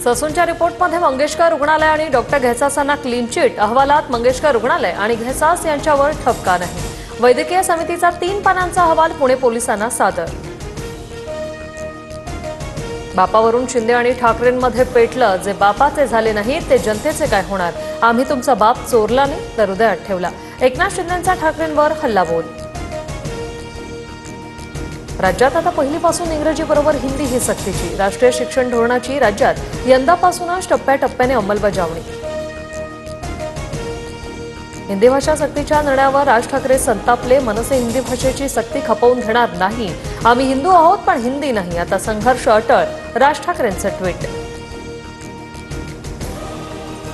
ससूनच्या रिपोर्टमध्ये मंगेशकर रुग्णालय आणि doctor घेसासांना clean chit, अहवालात मंगेशकर रुग्णालय आणि घेसास यांच्यावर ठपका नाही। वैद्यकीय समितीचा 3 पानांचा अहवाल पुणे पोलिसांना सादर। बापावरून शिंदे आणि ठाकरेंमध्ये पेटलं, जे बापाचे झाले नाही ते जनतेचे काय होणार। आम्ही तुमचा बाप चोरला नाही तर हृदयात ठेवला। एकनाथ शिंदेंचा ठाकरेंवर हल्लाबोल। राज्यात आता पहिलीपासून इंग्रजीबरोबर हिंदी ही सक्तीची। राष्ट्रीय शिक्षण धोरणाची राज्यात यंदापासूनच टप्प्याटप्प्याने अंमलबजावणी। हिंदी भाषा सक्तीच्या निर्णयावर राज ठाकरे संतापले। मनसे हिंदी भाषेची सक्ती खपवून घेणार नाही। आम्ही हिंदू आहोत पण हिंदी नाही, आता संघर्ष अटळ। राज ठाकरेंचं ट्विट।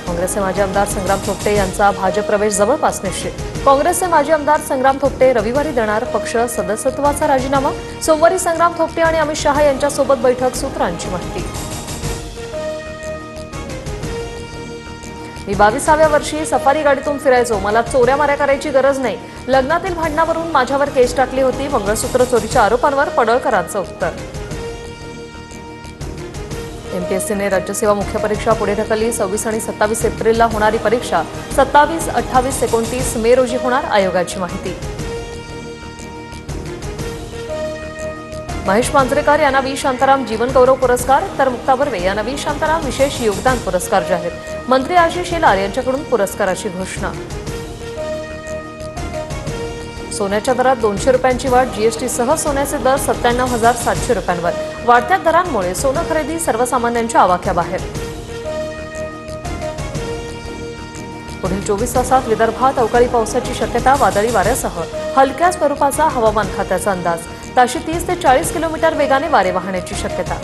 काँग्रेसचे माजी आमदार संग्राम थोपटे यांचा भाजप प्रवेश जवळपास निश्चित। काँग्रेसचे माजी आमदार संग्राम थोपटे रविवारी देणार पक्ष सदस्यत्वाचा राजीनामा। सोमवारी संग्राम थोपटे आणि अमित शहा यांच्यासोबत बैठक, सूत्रांची माहिती। मी 22व्या वर्षी सफारी गाडीतून फिरायचो, मला चोऱ्या माऱ्या करायची गरज नाही। लग्नातील भांडणावरून माझ्यावर केस टाकली होती। मंगळसूत्र चोरीच्या आरोपांवर पडळकरांचं उत्तर। एमपीएससीने राज्यसेवा मुख्य परीक्षा पुढे ढकलली। 26 आणि 27 एप्रिलला होणारी परीक्षा 27, 28, 29 मे रोजी होणार, आयोगाची माहिती। महेश मांजरेकर यांना व्ही शांताराम जीवन गौरव पुरस्कार, तर मुक्ता बर्वे यांना व्ही शांताराम विशेष योगदान पुरस्कार जाहीर। मंत्री आशिष शेलार यांच्याकडून पुरस्काराची घोषणा। सोन्याच्या दरात 200 रुपयांची वाढ, जीएसटीसह सोन्याचे दर 97,700 रुपयांवर। वाढत्या दरांमुळे सोनं खरेदी सर्वसामान्यांच्या आवाक्याबाहेर। पुढील 24 तासात विदर्भात अवकाळी पावसाची शक्यता, वादळी वाऱ्यासह हलक्या स्वरूपाचा हवामान खात्याचा अंदाज। ताशी 30 ते 40 किलोमीटर वेगाने वारे वाहण्याची शक्यता।